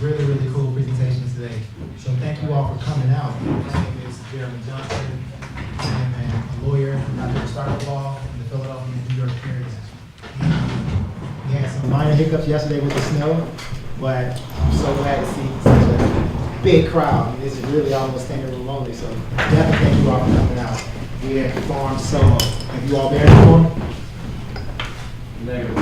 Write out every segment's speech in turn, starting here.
really, really cool presentations today. So thank you all for coming out. My name is Jeremy Johnson. I am a lawyer. I do startup law in the Philadelphia and New York area. We had some minor hiccups yesterday with the snow, but I'm so glad to see such a big crowd. This is really almost standing room only, so definitely thank you all for coming out. We at the farm solo. Have you all been here before? Negative.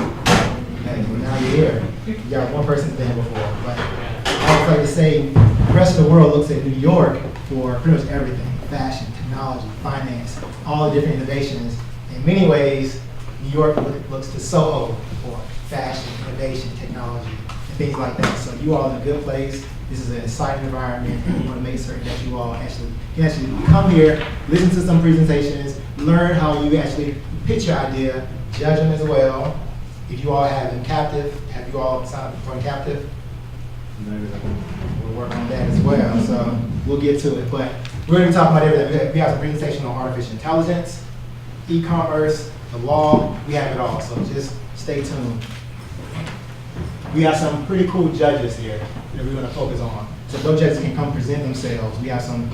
Hey, well, now you're here. You got one person's been before, but I would like to say the rest of the world looks at New York for pretty much everything: fashion, technology, finance, all the different innovations. In many ways, New York looks to Soho for fashion, innovation, technology, and things like that. So you all in a good place. This is an exciting environment, and we want to make certain that you all can come here, listen to some presentations, learn how you actually pitch your idea, judge them as well. If you all have them captive, have you all signed up for captive? We'll work on that as well, so we'll get to it. But we're going to talk about everything. We have a presentation on artificial intelligence, e-commerce, the law, we have it all, so just stay tuned. We have some pretty cool judges here that we're going to focus on. So those judges can come present themselves. We have some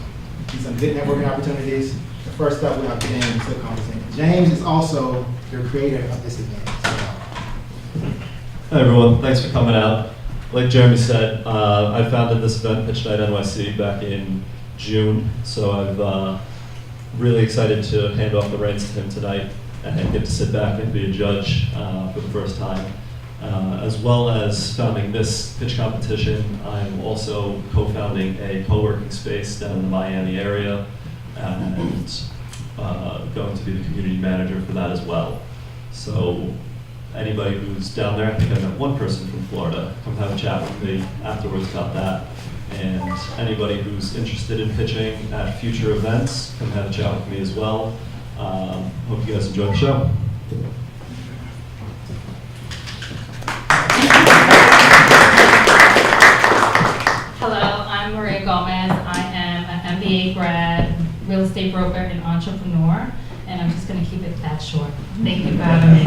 good networking opportunities. The first up, we have James to come present. James is also the creator of this event. Hi everyone, thanks for coming out. Like Jeremy said, I founded this event, Pitch Night NYC, back in June, so I'm really excited to hand off the reins to him tonight and get to sit back and be a judge for the first time. As well as founding this pitch competition, I'm also co-founding a co-working space down in the Miami area and going to be the community manager for that as well. So anybody who's down there, I think I met one person from Florida, come have a chat with me afterwards about that. And anybody who's interested in pitching at future events, come have a chat with me as well. Hope you guys enjoy the show. Hello, I'm Maria Gomez. I am an MBA grad, real estate broker, and entrepreneur, and I'm just going to keep it that short. Thank you for having me.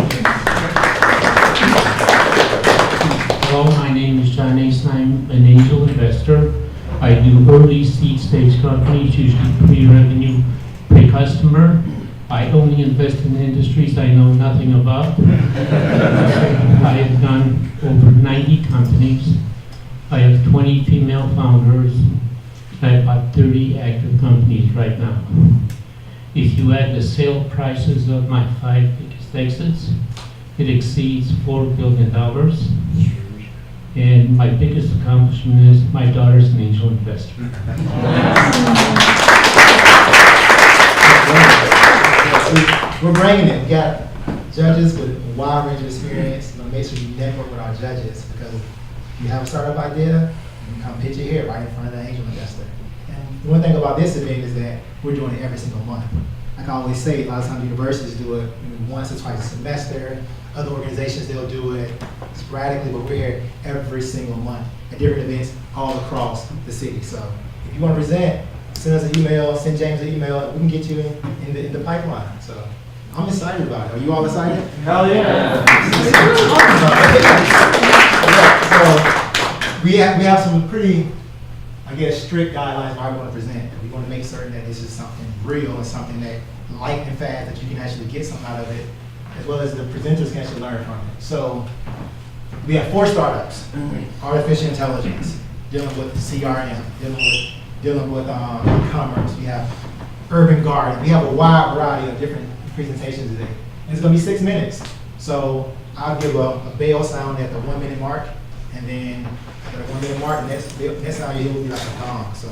Hello, my name is John Ace. I'm an angel investor. I do early seed stage companies, usually pre-revenue, pre-customer. I only invest in industries I know nothing about. I have done over 90 companies. I have 20 female founders. I have about 30 active companies right now. If you add the sale prices of my 5 biggest exits, it exceeds $4 billion. And my biggest accomplishment is my daughter's an angel investor. We're bringing it. We got judges with a wide range of experience. We're going to make sure you network with our judges, because if you have a startup idea, you can come pitch it here right in front of the angel investor. And the one thing about this event is that we're doing it every single month. Like I always say, a lot of times universities do it once or twice a semester. Other organizations, they'll do it sporadically, but we're here every single month at different events all across the city. So if you want to present, send us an email, send James an email, we can get you in the pipeline. So I'm excited about it. Are you all excited? Hell yeah. So we have some pretty, I guess, strict guidelines for how we want to present. We want to make certain that this is something real and something that light and fast, that you can actually get something out of it, as well as the presenters can actually learn from it. So we have 4 startups: artificial intelligence, dealing with CRM, dealing with e-commerce. We have urban garden. We have a wide variety of different presentations today. And it's going to be 6 minutes. So I'll give a bell sound at the 1 minute mark, and then at the 1 minute mark, the next sound you hear will be like a gong. So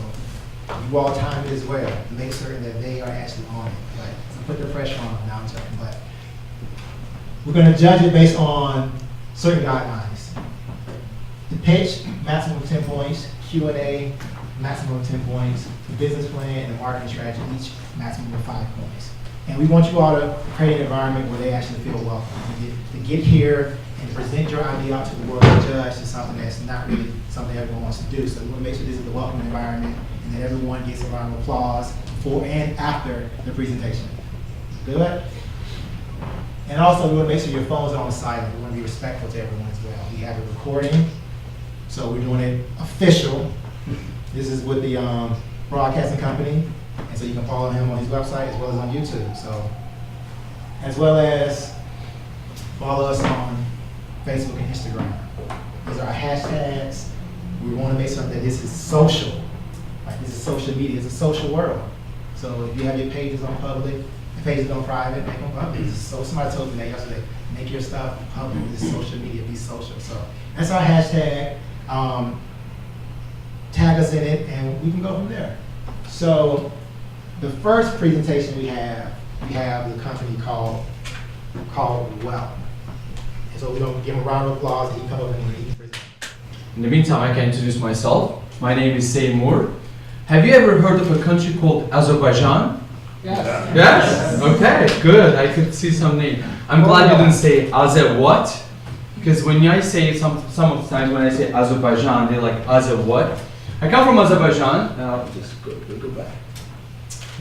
you all time it as well to make certain that they are actually on it. But put the pressure on them. Now I'm joking, but we're going to judge it based on certain guidelines. The pitch, maximum 10 points. Q&A, maximum of 10 points. The business plan and the marketing strategy, each maximum of 5 points. And we want you all to create an environment where they actually feel welcome. To get here and present your idea out to the world to judge is something that's not really something everyone wants to do. So we want to make sure this is a welcoming environment and that everyone gets a round of applause before and after the presentation. Good? And also, we want to make sure your phones are on silent. We want to be respectful to everyone as well. We have a recording, So we're doing it official. This is with the broadcasting company, and so you can follow him on his website as well as on YouTube. So, as well as follow us on Facebook and Instagram. These are our hashtags. We want to make certain that this is social. Like, this is social media. It's a social world. So if you have your pages on public, your pages on private, make them public. So somebody told me that yesterday. Make your stuff public. This is social media. Be social. So that's our hashtag. Tag us in it, and we can go from there. So the first presentation we have the company called Well. And so we're going to give him a round of applause, and he can come over and he can present. In the meantime, I can introduce myself. My name is Seymour. Have you ever heard of a country called Azerbaijan? Yes. Yes? Okay, good. I could see some name. I'm glad you didn't say Aze what? Because when I say some of the times when I say Azerbaijan, they're like Aze what? I come from Azerbaijan. Now just go back.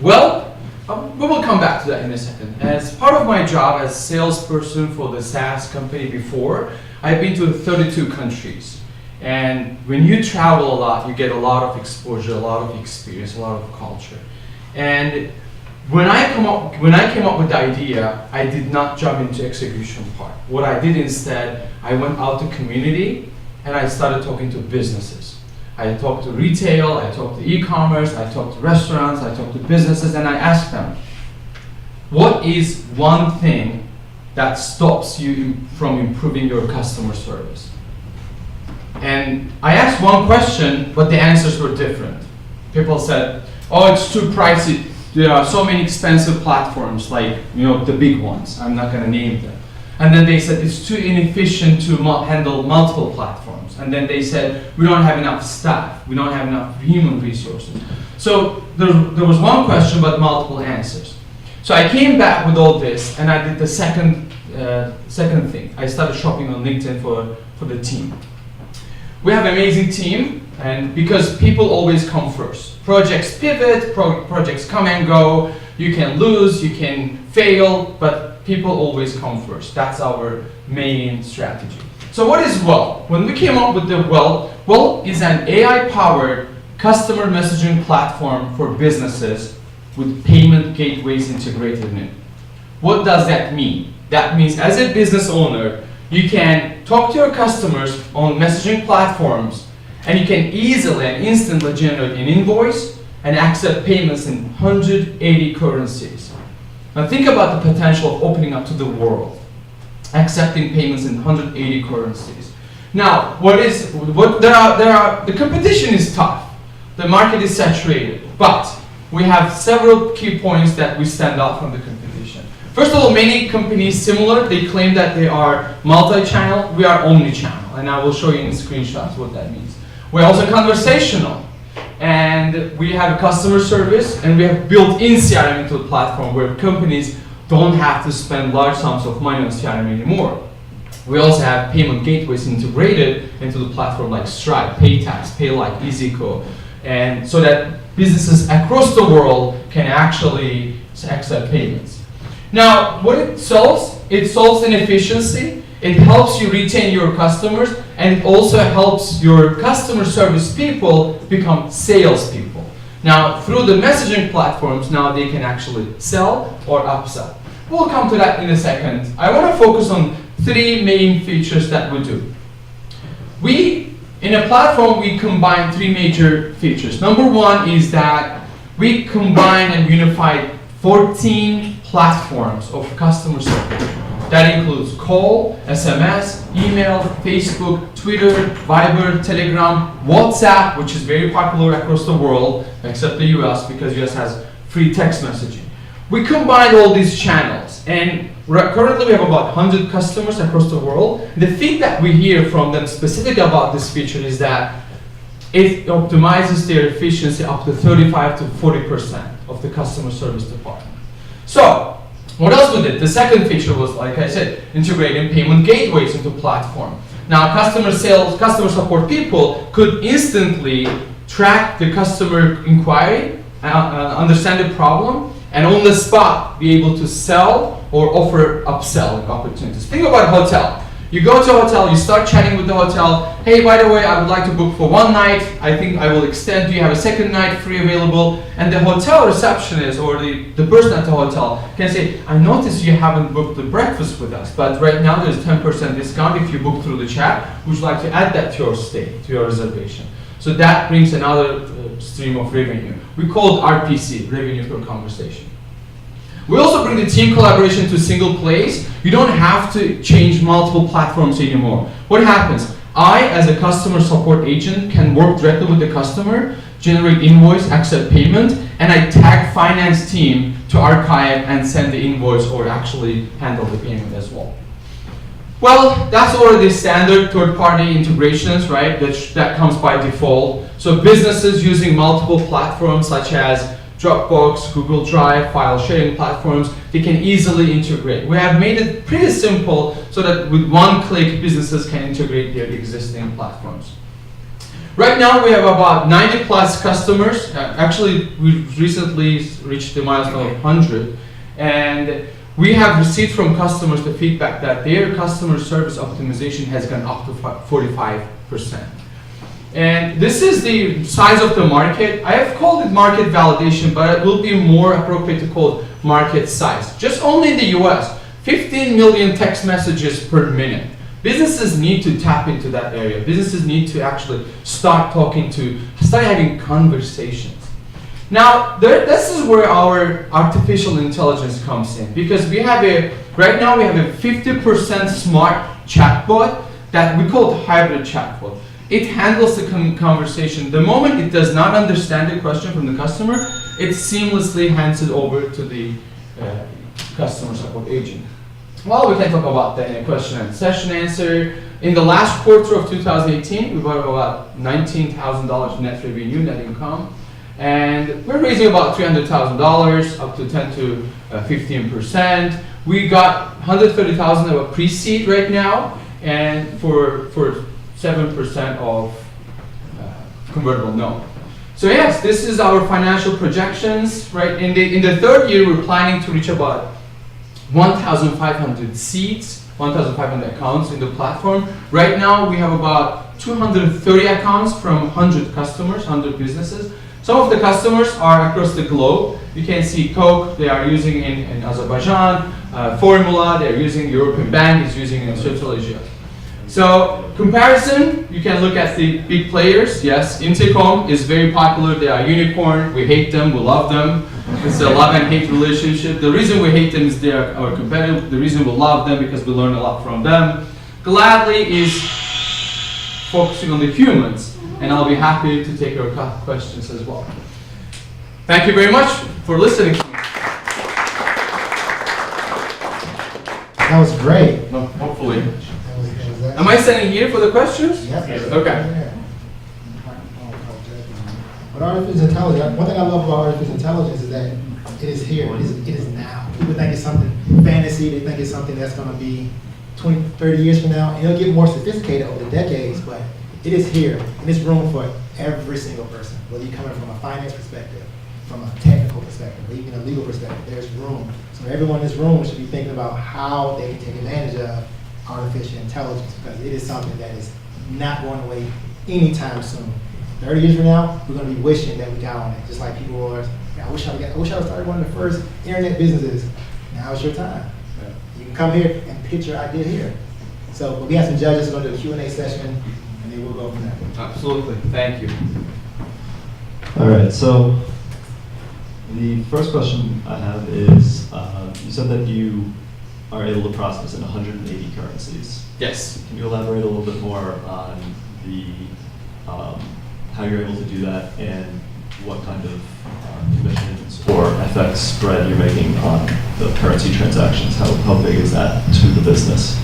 Well, we will come back to that in a second. As part of my job as salesperson for the SaaS company before, I've been to 32 countries. And when you travel a lot, you get a lot of exposure, a lot of experience, a lot of culture. And when I came up with the idea, I did not jump into execution part. What I did instead, I went out to community and I started talking to businesses. I talked to retail, I talked to e-commerce, I talked to restaurants, I talked to businesses, and I asked them, what is one thing that stops you from improving your customer service? And I asked one question, but the answers were different. People said, oh, it's too pricey. There are so many expensive platforms, like, the big ones. I'm not going to name them. And then they said it's too inefficient to handle multiple platforms. And then they said we don't have enough staff, we don't have enough human resources. So there was one question but multiple answers. So I came back with all this and I did the second thing. I started shopping on LinkedIn for the team. We have an amazing team, and because people always come first. Projects pivot, projects come and go. You can lose, you can fail, but people always come first. That's our main strategy. So what is Well? When we came up with the Well is an AI-powered customer messaging platform for businesses with payment gateways integrated in it. What does that mean? That means as a business owner, you can talk to your customers on messaging platforms, and you can easily and instantly generate an invoice and accept payments in 180 currencies. Now think about the potential of opening up to the world, accepting payments in 180 currencies. Now, the competition is tough. The market is saturated, but we have several key points that we stand out from the competition. First of all, many companies similar, they claim that they are multi-channel. We are omni-channel, and I will show you in screenshots what that means. We're also conversational, and we have customer service, and we have built-in CRM into the platform where companies don't have to spend large sums of money on CRM anymore. We also have payment gateways integrated into the platform like Stripe, PayTax, PayLike, EasyCo, and so that businesses across the world can actually accept payments. Now, what it solves inefficiency, it helps you retain your customers, and it also helps your customer service people become salespeople. Now, through the messaging platforms, now they can actually sell or upsell. We'll come to that in a second. I want to focus on three main features that we do. In a platform, we combine three major features. Number one is that we combine and unify 14 platforms of customer service. That includes call, SMS, email, Facebook, Twitter, Viber, Telegram, WhatsApp, which is very popular across the world, except the US, because US has free text messaging. We combine all these channels, and currently we have about 100 customers across the world. The feedback we hear from them specific about this feature is that it optimizes their efficiency up to 35 to 40% of the customer service department. So, what else we did? The second feature was, like I said, integrating payment gateways into platform. Now, customer support people could instantly track the customer inquiry, understand the problem, and on the spot be able to sell or offer upselling opportunities. Think about a hotel. You go to a hotel, you start chatting with the hotel. Hey, by the way, I would like to book for one night. I think I will extend. Do you have a second night free available? And the hotel receptionist or the person at the hotel can say, I noticed you haven't booked the breakfast with us, but right now there's 10% discount if you book through the chat. Would you like to add that to your stay, to your reservation? So that brings another stream of revenue. We call it RPC, revenue per conversation. We also bring the team collaboration to a single place. You don't have to change multiple platforms anymore. What happens? I, as a customer support agent, can work directly with the customer, generate invoice, accept payment, and I tag finance team to archive and send the invoice or actually handle the payment as well. Well, that's already standard third-party integrations, right? That comes by default. So businesses using multiple platforms such as Dropbox, Google Drive, file sharing platforms, they can easily integrate. We have made it pretty simple so that with one click, businesses can integrate their existing platforms. Right now, we have about 90 plus customers. Actually, we recently reached the milestone of 100. And we have received from customers the feedback that their customer service optimization has gone up to 45%. And this is the size of the market. I have called it market validation, but it will be more appropriate to call it market size. Just only in the US, 15 million text messages per minute. Businesses need to tap into that area. Businesses need to actually start having conversations. Now, this is where our artificial intelligence comes in, because right now we have a 50% smart chatbot that we call it hybrid chatbot. It handles the conversation. The moment it does not understand the question from the customer, it seamlessly hands it over to the customer support agent. Well, we can talk about the question and session answer. In the last quarter of 2018, we brought about $19,000 net revenue, net income. And we're raising about $300,000, up to 10 to 15%. We got $130,000 of a pre-seed right now, and for 7% of convertible note. So yes, this is our financial projections. Right in the third year, we're planning to reach about 1,500 seats, 1,500 accounts in the platform. Right now, we have about 230 accounts from 100 customers, 100 businesses. Some of the customers are across the globe. You can see Coke, they are using in Azerbaijan. Formula, they're using European Bank, is using in Central Asia. So comparison, you can look at the big players. Yes, Intercom is very popular. They are unicorn. We hate them, we love them. It's a love and hate relationship. The reason we hate them is they are our competitor. The reason we love them because we learn a lot from them. Gladly is focusing on the humans, and I'll be happy to take your questions as well. Thank you very much for listening to me. That was great. No, hopefully. That Am I standing here for the questions? Yes. Okay. But artificial intelligence, one thing I love about artificial intelligence is that it is here, it is now. People think it's something fantasy, they think it's something that's gonna be 20, 30 years from now, and it'll get more sophisticated over the decades, but it is here, and it's room for every single person, whether you're coming from a finance perspective, from a technical perspective, or even a legal perspective, there's room. So everyone in this room should be thinking about how they can take advantage of artificial intelligence, because it is something that is not going away anytime soon. 30 years from now, we're going to be wishing that we got on it, just like people were, I wish I started one of the first internet businesses. Now it's your time. You can come here and pitch your idea here. So we have some judges who are going to do a Q&A session, and then we'll go from there. Absolutely. Thank you. All right, so the first question I have is, you said that you are able to process in 180 currencies. Yes. Can you elaborate a little bit more on the how you're able to do that and what kind of commissions or FX spread you're making on the currency transactions? How big is that to the business?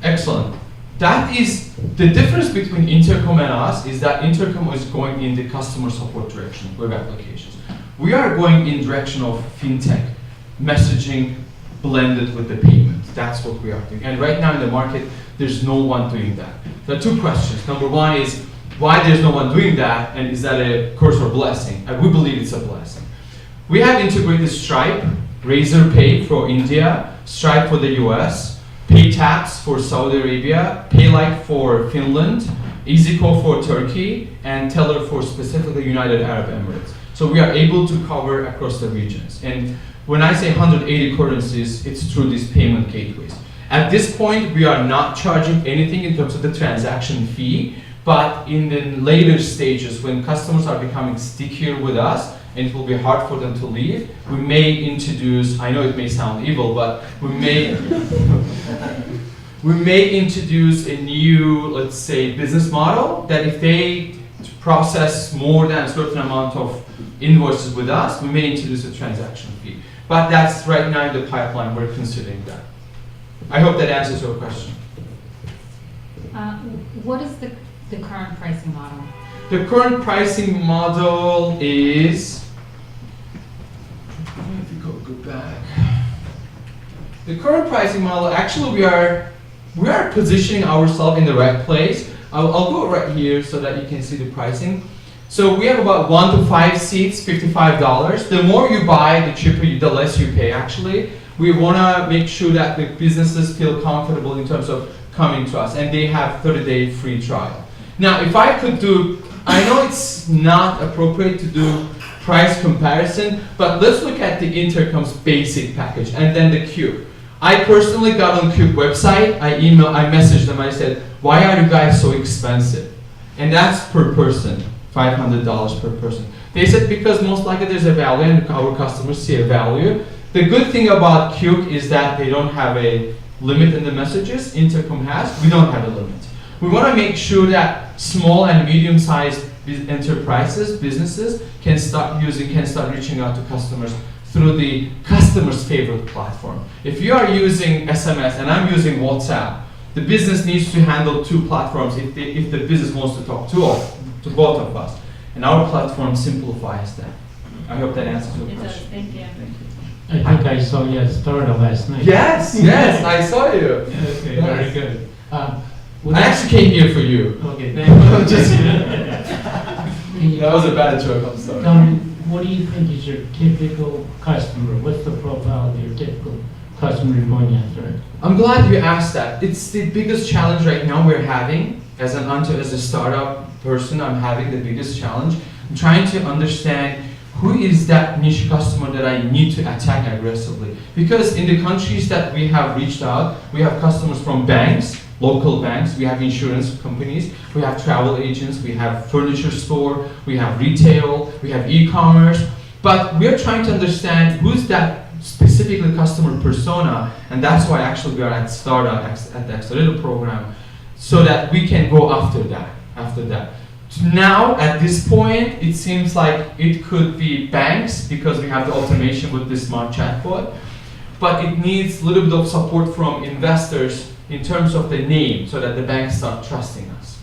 Excellent. That is the difference between Intercom and us, is that Intercom is going in the customer support direction, web applications. We are going in direction of fintech, messaging blended with the payment. That's what we are doing. And right now in the market, there's no one doing that. There are two questions. Number one is, why there's no one doing that, and is that a curse or blessing? And we believe it's a blessing. We have integrated Stripe, Razor Pay for India, Stripe for the US, Pay Taps for Saudi Arabia, PayLike for Finland, EasyCo for Turkey, and Teller for specifically United Arab Emirates. So we are able to cover across the regions. And when I say 180 currencies, it's through these payment gateways. At this point, we are not charging anything in terms of the transaction fee, but in the later stages, when customers are becoming stickier with us, and it will be hard for them to leave, we may introduce, I know it may sound evil, but we may introduce a new, let's say, business model that if they process more than a certain amount of invoices with us, we may introduce a transaction fee. But that's right now in the pipeline, we're considering that. I hope that answers your question. What is the current pricing model? The current pricing model is, if you go back. The current pricing model, actually we are positioning ourselves in the right place. I'll go right here so that you can see the pricing. So we have about 1 to 5 seats, $55. The more you buy, the cheaper, the less you pay actually. We want to make sure that the businesses feel comfortable in terms of coming to us, and they have 30-day free trial. Now, if I could do, I know it's not appropriate to do price comparison, but let's look at the Intercom's basic package and then the Cube. I personally got on Cube website, I messaged them, I said, why are you guys so expensive? And that's per person, $500 per person. They said because most likely there's a value and our customers see a value. The good thing about Cube is that they don't have a limit in the messages. Intercom has, we don't have a limit. We want to make sure that small and medium-sized enterprises, businesses can start reaching out to customers through the customer's favorite platform. If you are using SMS and I'm using WhatsApp, the business needs to handle 2 platforms if the business wants to talk to both of us. And our platform simplifies that. I hope that answers your It does, question. thank you. Thank you. I think I saw you at Startup last night. Yes, I saw you. Okay, Yes. very good. I actually came here for you. Okay, thank you. Just Can you that was a bad joke, I'm sorry. tell me, what do you think is your typical customer? What's the profile of your typical customer you're going after? I'm glad you asked that. It's the biggest challenge right now we're having. As a startup person, I'm having the biggest challenge. I'm trying to understand who is that niche customer that I need to attack aggressively. Because in the countries that we have reached out, we have customers from banks, local banks, we have insurance companies, we have travel agents, we have furniture store, we have retail, we have e-commerce. But we're trying to understand who's that specifically customer persona, and that's why actually we are at Startup, at the Accelerator program, so that we can go after that. Now, at this point, it seems like it could be banks, because we have the automation with the smart chatbot, but it needs a little bit of support from investors in terms of the name, so that the banks start trusting us.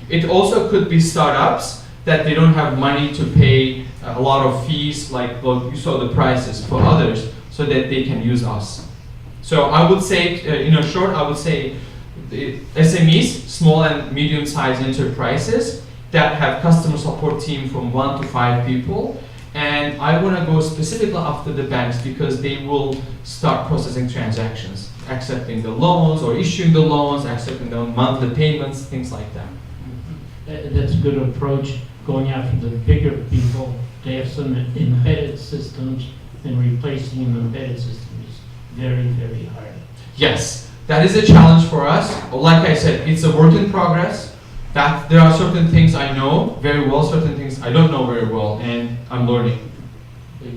It also could be startups that they don't have money to pay a lot of fees, like you saw the prices for others, so that they can use us. So I would say, in short, I would say the SMEs, small and medium-sized enterprises, that have customer support team from 1 to 5 people, and I want to go specifically after the banks because they will start processing transactions, accepting the loans or issuing the loans, accepting the monthly payments, things like that. That's a good approach, going after the bigger people. They have some embedded systems, and replacing an embedded system is very, very hard. Yes, that is a challenge for us. Like I said, it's a work in progress. That there are certain things I know very well, certain things I don't know very well, and I'm learning.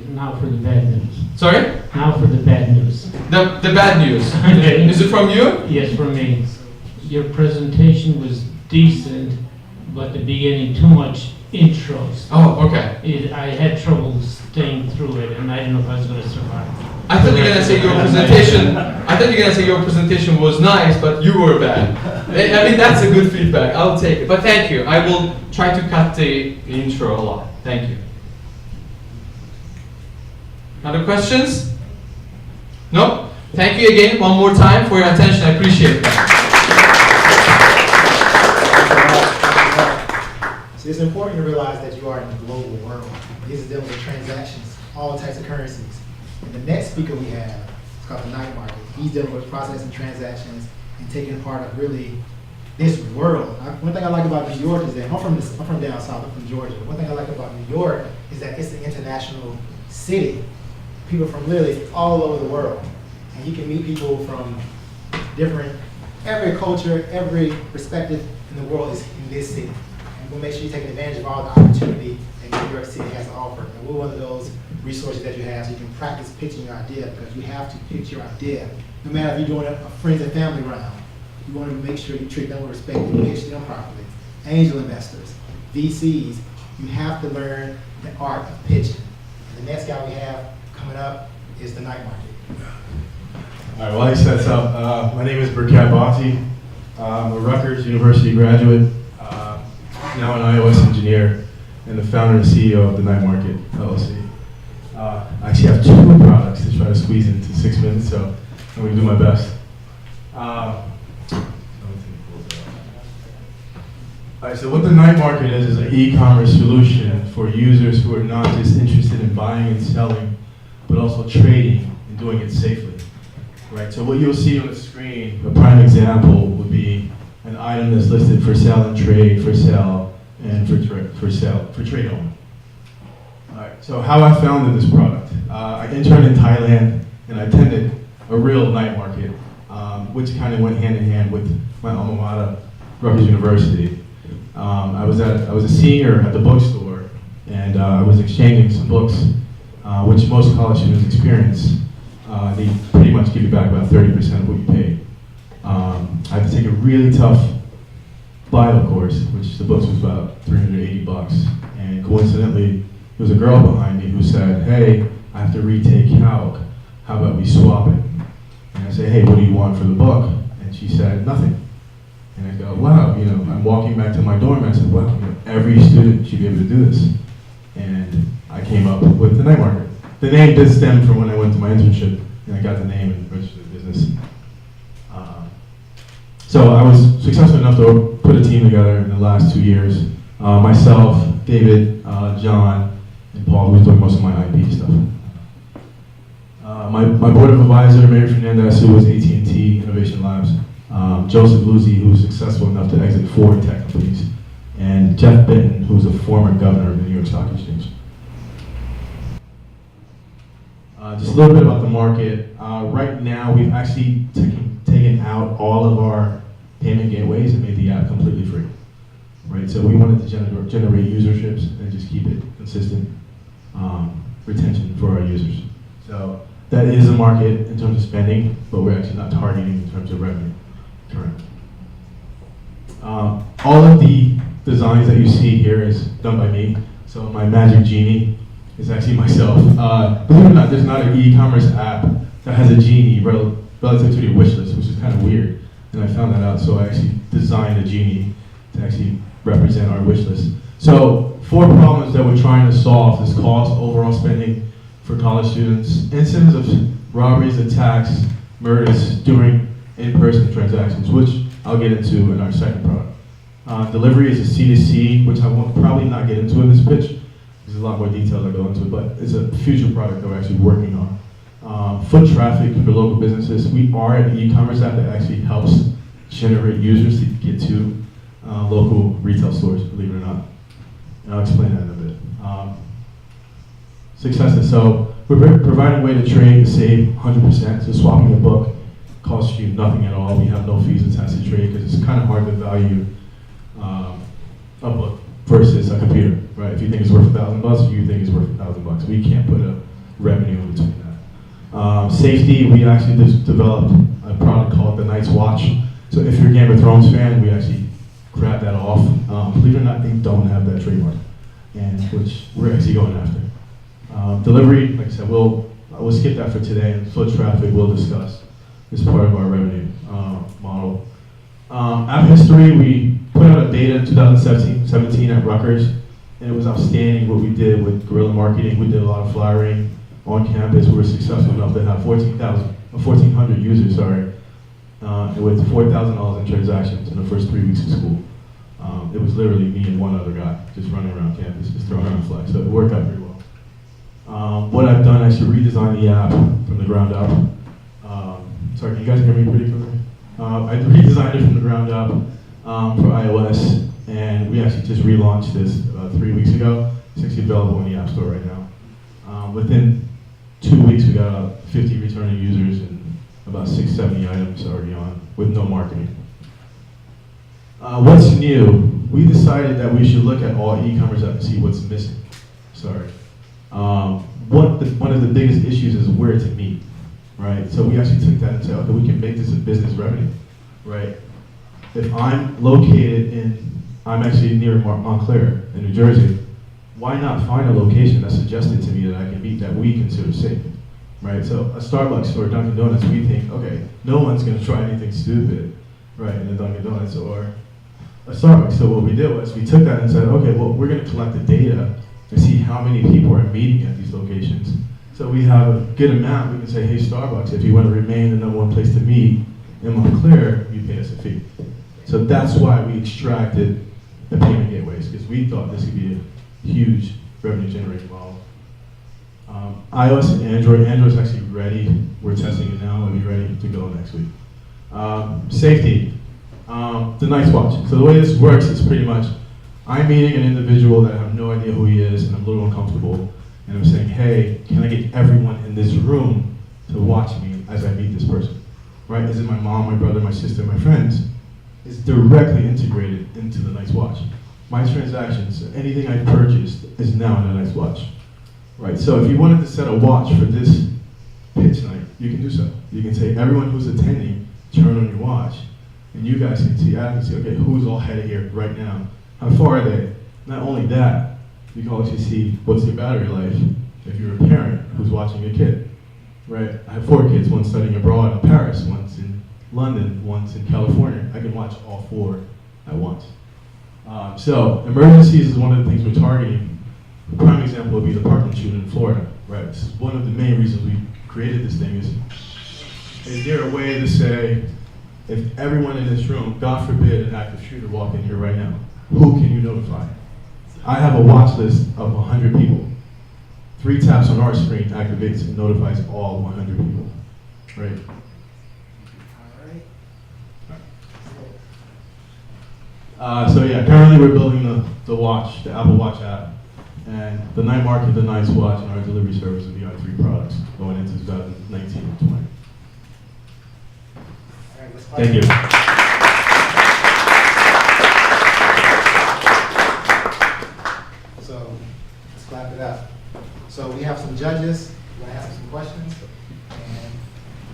Now for the bad news. Sorry? Now for the bad news. The bad news. Okay. Is it from you? Yes, for me. Your presentation was decent, but at the beginning, too much intros. Oh, okay. I had trouble staying through it, and I didn't know if I was going to survive. I thought you were gonna say your presentation. I thought you were gonna say your presentation was nice, but you were bad. I mean, that's a good feedback. I'll take it. But thank you. I will try to cut the intro a lot. Thank you. Other questions? No? Thank you again one more time for your attention. I appreciate that. So it's important to realize that you are in a global world. This is dealing with transactions, all types of currencies. And the next speaker we have is called the Night Market. He's dealing with processing transactions and taking part of really this world. One thing I like about New York is that I'm from down south. I'm from Georgia. One thing I like about New York is that it's an international city. People from literally all over the world, and you can meet people from every culture, every perspective in the world is in this city. And we'll make sure you take advantage of all the opportunity that New York City has to offer. And we're one of those resources that you have, so you can practice pitching your idea, because you have to pitch your idea. No matter if you're doing a friends and family round, you want to make sure you treat them with respect and pitch them properly. Angel investors, VCs, you have to learn the art of pitching. And the next guy we have coming up is the Night Market. All right, while he sets up, my name is Burkett Botti. I'm a Rutgers University graduate, now an iOS engineer, and the founder and CEO of the Night Market, LLC. I actually have 2 products to try to squeeze into 6 minutes, so I'm going to do my best. All right, so what the Night Market is an e-commerce solution for users who are not just interested in buying and selling, but also trading and doing it safely. Right, so what you'll see on the screen, a prime example would be an item that's listed for sale and trade, for sale, and for trade only. All right, so how I founded this product. I interned in Thailand, and I attended a real night market, which kind of went hand in hand with my alma mater, Rutgers University. I was a senior at the bookstore, and I was exchanging some books, which most college students experience. They pretty much give you back about 30% of what you paid. I had to take a really tough bio course, which the books was about $380, and coincidentally, there was a girl behind me who said, "Hey, I have to retake calc. How about we swap it?" And I said, "Hey, what do you want for the book?" And she said, "Nothing." And I go, "Wow, I'm walking back to my dorm, and I said, wow, every student should be able to do this." And I came up with the Night Market. The name did stem from when I went to my internship, and I got the name and registered the business. So I was successful enough to put a team together in the last 2 years. Myself, David, John, and Paul, who's doing most of my IP stuff. My board of advisor, Mary Fernandez, who was AT&T Innovation Labs. Joseph Luzzi, who was successful enough to exit 4 tech companies. And Jeff Benton, who's a former governor of the New York Stock Exchange. Just a little bit about the market. Right now, we've actually taken out all of our payment gateways and made the app completely free. Right, so we wanted to generate userships and just keep it consistent retention for our users. So that is a market in terms of spending, but we're actually not targeting in terms of revenue currently. All of the designs that you see here is done by me. So my magic genie is actually myself. Believe it or not, there's not an e-commerce app that has a genie relative to your wish list, which is kind of weird. And I found that out, so I actually designed a genie to actually represent our wish list. So 4 problems that we're trying to solve is cost, overall spending for college students, incidents of robberies, attacks, murders during in-person transactions, which I'll get into in our second product. Delivery is a C2C, which I will probably not get into in this pitch. There's a lot more details that go into it, but it's a future product that we're actually working on. Foot traffic for local businesses. We are an e-commerce app that actually helps generate users to get to local retail stores, believe it or not. And I'll explain that in a bit. Successes. So we're providing a way to trade to save 100%. So swapping a book costs you nothing at all. We have no fees attached to trade because it's kind of hard to value a book versus a computer, right? If you think it's worth $1,000, you think it's worth $1,000. We can't put a revenue in between that. Safety, we actually just developed a product called the Night's Watch. So if you're a Game of Thrones fan, we actually grabbed that off. Believe it or not, they don't have that trademark, and which we're actually going after. Delivery, like I said, we'll skip that for today, and foot traffic we'll discuss as part of our revenue model. App history, we put out a beta in 2017 at Rutgers, and it was outstanding what we did with guerrilla marketing. We did a lot of flyering on campus. We were successful enough to have 1,400 users, and with $4,000 in transactions in the first 3 weeks of school. It was literally me and one other guy just running around campus, just throwing around flags. So it worked out pretty well. What I've done, I should redesign the app from the ground up. Sorry, can you guys hear me pretty clearly? I redesigned it from the ground up for iOS, and we actually just relaunched this about 3 weeks ago. It's actually available in the App Store right now. Within 2 weeks, we got about 50 returning users and about 670 items already on with no marketing. What's new? We decided that we should look at all e-commerce apps and see what's missing. Sorry. One of the biggest issues is where to meet, right? So we actually took that and said, okay, we can make this a business revenue, right? If I'm located I'm actually near Montclair in New Jersey, why not find a location that's suggested to me that I can meet that we consider safe, right? So a Starbucks or Dunkin' Donuts, we think, okay, no one's gonna try anything stupid, right, in a Dunkin' Donuts or a Starbucks. So what we did was we took that and said, okay, well, we're gonna collect the data to see how many people are meeting at these locations. So we have a good amount. We can say, hey, Starbucks, if you want to remain the #1 place to meet in Montclair, you pay us a fee. So that's why we extracted the payment gateways, because we thought this could be a huge revenue generating model. iOS and Android. Android's actually ready. We're testing it now. We'll be ready to go next week. Safety. The Night Watch. So the way this works is pretty much, I'm meeting an individual that I have no idea who he is, and I'm a little uncomfortable. And I'm saying, hey, can I get everyone in this room to watch me as I meet this person? Right? Is it my mom, my brother, my sister, my friends? It's directly integrated into the Night's Watch. My transactions, anything I purchased is now in the Night's Watch. Right? So if you wanted to set a watch for this pitch night, you can do so. You can say, everyone who's attending, turn on your watch, and you guys can see, I can see, okay, who's all headed here right now? How far are they? Not only that, you can also see what's your battery life if you're a parent who's watching a kid, right? I have 4 kids, one studying abroad in Paris, one's in London, one's in California. I can watch all 4 at once. So emergencies is one of the things we're targeting. A prime example would be the parking shooting in Florida, right? This is one of the main reasons we created this thing is there a way to say, if everyone in this room, God forbid an active shooter walk in here right now, who can you notify? I have a watch list of 100 people. 3 taps on our screen activates and notifies all 100 people, right? All right. So yeah, currently we're building the watch, the Apple Watch app, and the Night Market, the Night's Watch, and our delivery service will be our 3 products going into 2019 and 20. All right, let's Thank you. So let's clap it up. So we have some judges. We're gonna ask some questions and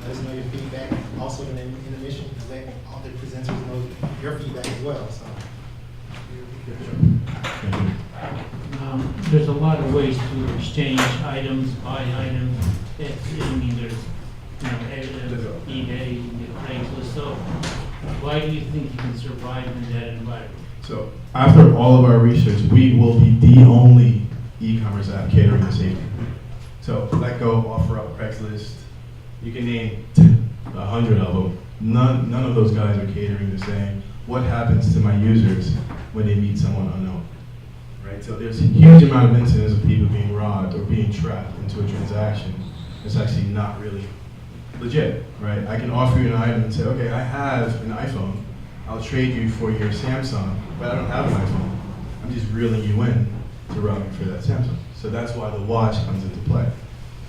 let us know your feedback. Also in the intermission, let all the presenters know your feedback as well. So. There's a lot of ways to exchange items, buy items. I mean, there's, eBay, you can get Craigslist. So why do you think you can survive in that environment? So after all of our research, we will be the only e-commerce app catering to safety. So Letgo, OfferUp, Craigslist, you can name 100 of them. None of those guys are catering to saying, what happens to my users when they meet someone unknown? Right? So there's a huge amount of incidents of people being robbed or being trapped into a transaction that's actually not really legit, right? I can offer you an item and say, okay, I have an iPhone. I'll trade you for your Samsung, but I don't have an iPhone. I'm just reeling you in to rob you for that Samsung. So that's why the watch comes into play,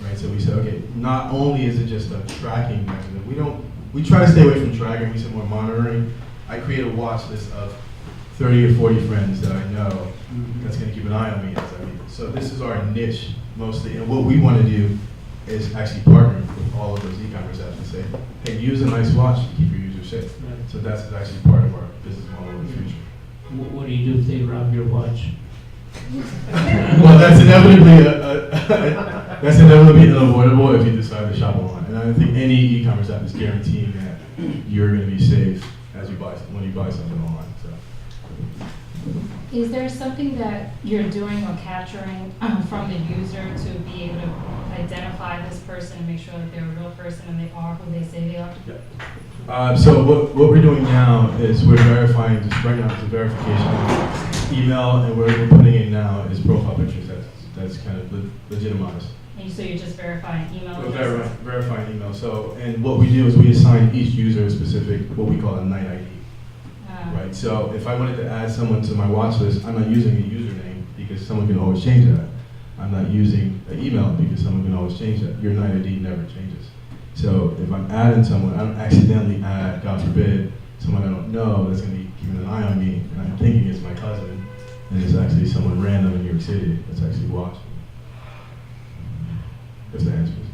right? So we said, okay, not only is it just a tracking mechanism, we try to stay away from tracking, we say more monitoring. I create a watch list of 30 or 40 friends that I know that's gonna keep an eye on me as I meet. So this is our niche mostly, and what we wanna do is actually partner with all of those e-commerce apps and say, hey, use a nice watch to keep your users safe. Right. So that's actually part of our business model in the future. What do you do if they rob your watch? Well, that's inevitably unavoidable if you decide to shop online. And I don't think any e-commerce app is guaranteeing that you're going to be safe as you buy when you buy something online. So. Is there something that you're doing or capturing from the user to be able to identify this person and make sure that they're a real person and they are who they say they are? Yeah. So what we're doing now is we're verifying, just right now it's a verification email, and what we're putting in now is profile pictures that's kind of legitimized. And so you're just verifying email We're addresses? verifying email. So, and what we do is we assign each user a specific, what we call a night ID. Right, so if I wanted to add someone to my watch list, I'm not using a username because someone can always change that. I'm not using an email because someone can always change that. Your night ID never changes. So if I'm adding someone, I don't accidentally add, God forbid, someone I don't know that's going to be keeping an eye on me, and I'm thinking it's my cousin, and it's actually someone random in New York City that's actually watching. If that answers.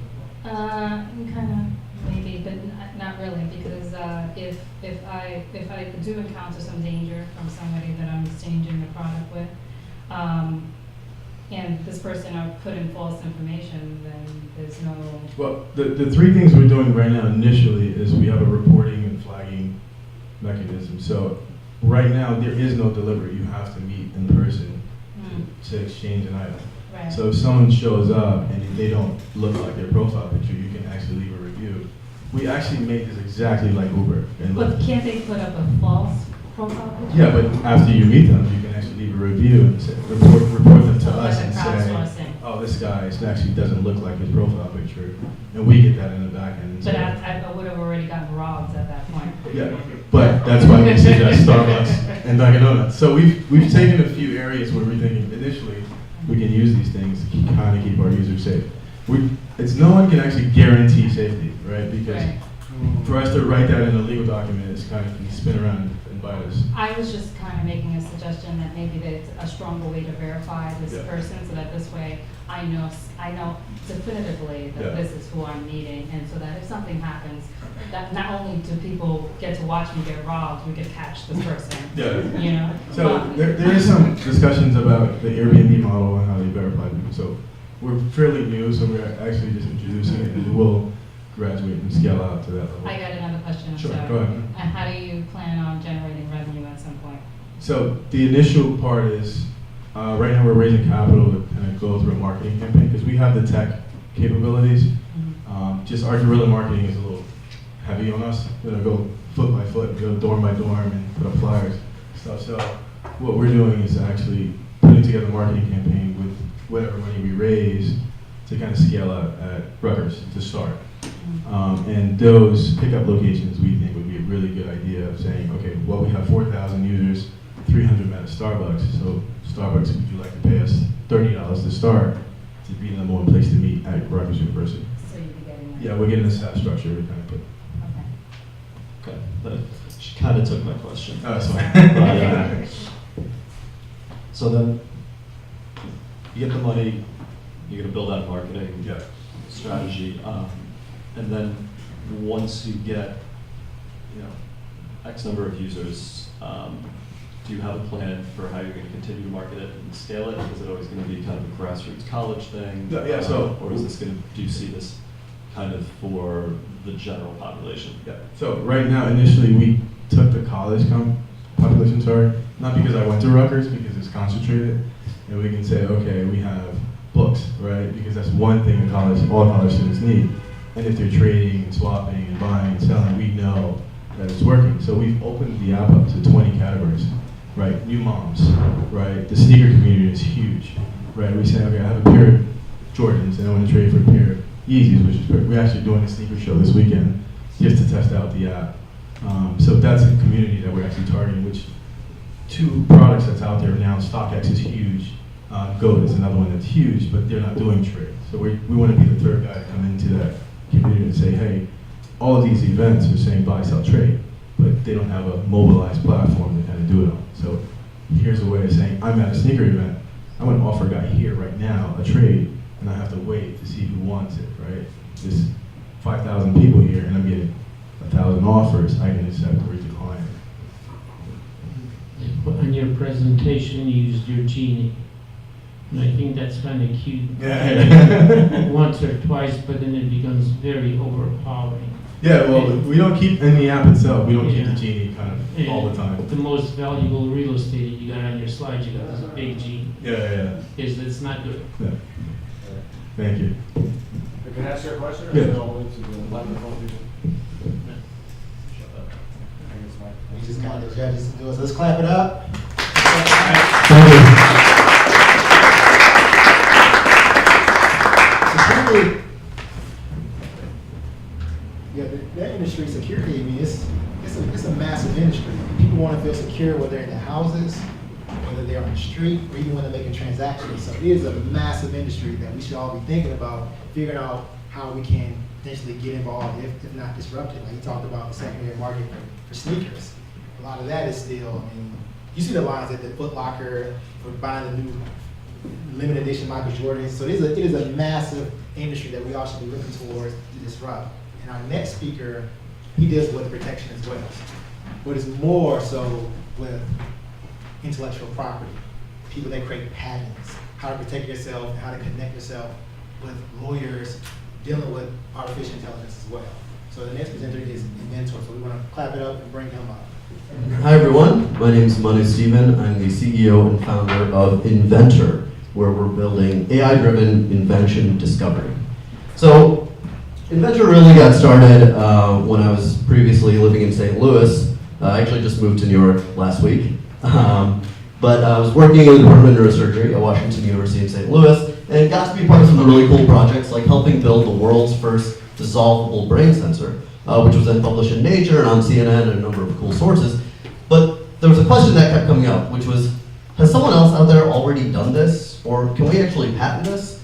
Kind of, maybe, but not really, because if I do encounter some danger from somebody that I'm exchanging the product with, and this person are put in false information, then there's no. Well, the three things we're doing right now initially is we have a reporting and flagging mechanism. So right now there is no delivery. You have to meet in person to exchange an item. Right. So if someone shows up and they don't look like their profile picture, you can actually leave a review. We actually make this exactly like Uber. And But can't they put up a false profile picture? yeah, but after you meet them, you can actually leave a review and say, report them to So us like and a say, crowdsourcing. oh, this guy actually doesn't look like his profile picture, and we get that in the back end. But I would have already gotten robbed at that point. Yeah, but that's why we suggest Starbucks and Dunkin' Donuts. So we've taken a few areas where we're thinking initially we can use these things to kind of keep our users safe. It's no one can actually guarantee safety, right? Because Right. for us to write that in a legal document, it's kind of can spin around and bite us. I was just kind of making a suggestion that maybe there's a stronger way to verify this Yeah. person, so that this way I know definitively that Yeah. this is who I'm meeting, and so that if something happens, that not only do people get to watch me get robbed, we could catch this person. Yeah. You know? So there is some discussions about the Airbnb model and how they verify people. So we're fairly new, so we're actually just introducing it, and we'll graduate and scale out to that level. I got another question. I'm Sure, sorry. go ahead. And how do you plan on generating revenue at some point? So the initial part is, right now we're raising capital to kind of go through a marketing campaign, because we have the tech capabilities. Just our guerrilla marketing is a little heavy on us. We're gonna go foot by foot, go dorm by dorm and put up flyers and stuff. So what we're doing is actually putting together a marketing campaign with whatever money we raise to kind of scale out at Rutgers to start. And those pickup locations we think would be a really good idea of saying, okay, well, we have 4,000 users, 300 met at Starbucks. So Starbucks, would you like to pay us $30 to start to be the number one place to meet at Rutgers University? So you'd be getting that? Yeah, we're getting a SAP structure to kind of put. Okay. Okay, she kind of took my question. Oh, that's fine. But, so then, you get the money, you're gonna build out marketing Yeah. strategy, and then once you get, X number of users, do you have a plan for how you're gonna continue to market it and scale it? Is it always gonna be kind of a grassroots college thing? Yeah, so- Or is this do you see this kind of for the general population? Yeah. So right now, initially, we took the college population, sorry, not because I went to Rutgers, because it's concentrated, and we can say, okay, we have books, right? Because that's one thing all college students need. And if they're trading and swapping and buying and selling, we know that it's working. So we've opened the app up to 20 categories, right? New moms, right? The sneaker community is huge, right? We say, okay, I have a pair of Jordans and I want to trade for a pair of Yeezys, which is great. We're actually doing a sneaker show this weekend just to test out the app. So that's a community that we're actually targeting, which two products that's out there now, StockX is huge. Goat is another one that's huge, but they're not doing trade. So we want to be the third guy to come into that community and say, hey, all of these events are saying buy, sell, trade, but they don't have a mobilized platform to kind of do it on. So here's a way of saying, I'm at a sneaker event, I'm going to offer a guy here right now a trade, and I have to wait to see who wants it, right? There's 5,000 people here, and I'm getting 1,000 offers. I can accept or decline. On your presentation, you used your genie. And I think that's kind of cute. Yeah. Once or twice, but then it becomes very overpowering. Yeah, well, we don't keep in the app itself. We don't keep the Yeah. genie kind of all the time. The most valuable real estate you got on your slide, you got this big genie. Yeah. It's not good. Yeah. Thank you. Can I ask you a question? Or Yeah. is it all the way to the microphone people? We just got the judges to do it, so let's clap it up. Thank you. So security, I mean, it's a massive industry. People want to feel secure whether they're in their houses, whether they're on the street, or even when they're making transactions. So it is a massive industry that we should all be thinking about, figuring out how we can potentially get involved, if not disrupt it. Like you talked about the secondary market for sneakers. A lot of that is still, I mean, you see the lines at the Foot Locker for buying the new limited edition Michael Jordans. So it is a massive industry that we all should be looking towards to disrupt. And our next speaker, he deals with protection as well, but it's more so with intellectual property, people that create patents, how to protect yourself, and how to connect yourself with lawyers dealing with artificial intelligence as well. So the next presenter is Inventor, so we want to clap it up and bring him up. Hi everyone, my name is Manu Steven. I'm the CEO and founder of Inventor, where we're building AI-driven invention discovery. So Inventor really got started when I was previously living in St. Louis. I actually just moved to New York last week. But I was working in the Department of Neurosurgery at Washington University in St. Louis and got to be part of some really cool projects like helping build the world's first dissolvable brain sensor, which was then published in Nature and on CNN and a number of cool sources. But there was a question that kept coming up, which was, has someone else out there already done this? Or can we actually patent this?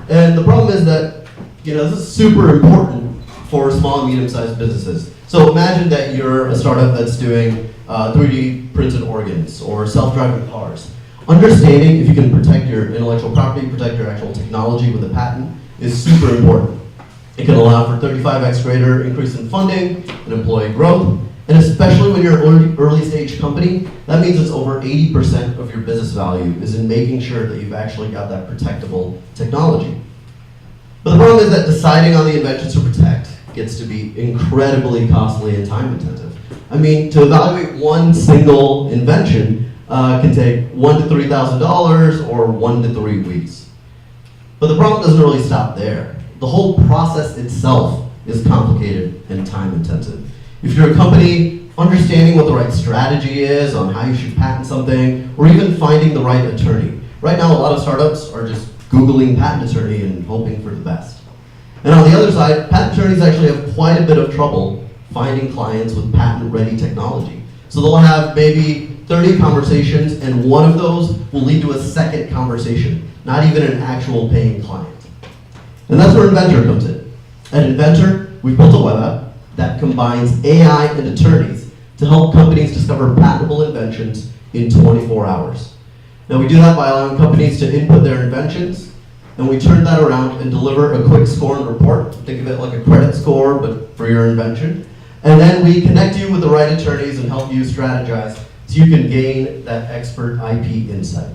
And the problem is that, this is super important for small and medium-sized businesses. So imagine that you're a startup that's doing 3D printed organs or self-driving cars. Understanding if you can protect your intellectual property, protect your actual technology with a patent is super important. It can allow for 35x greater increase in funding and employee growth, and especially when you're an early stage company, that means it's over 80% of your business value is in making sure that you've actually got that protectable technology. But the problem is that deciding on the inventions to protect gets to be incredibly costly and time intensive. I mean, to evaluate one single invention can take $1,000 to $3,000 or 1 to 3 weeks. But the problem doesn't really stop there. The whole process itself is complicated and time intensive. If you're a company, understanding what the right strategy is on how you should patent something, or even finding the right attorney. Right now, a lot of startups are just Googling patent attorney and hoping for the best. And on the other side, patent attorneys actually have quite a bit of trouble finding clients with patent-ready technology. So they'll have maybe 30 conversations, and one of those will lead to a second conversation, not even an actual paying client. And that's where Inventor comes in. At Inventor, we've built a web app that combines AI and attorneys to help companies discover patentable inventions in 24 hours. Now we do that by allowing companies to input their inventions, and we turn that around and deliver a quick score and report. Think of it like a credit score, but for your invention. And then we connect you with the right attorneys and help you strategize so you can gain that expert IP insight.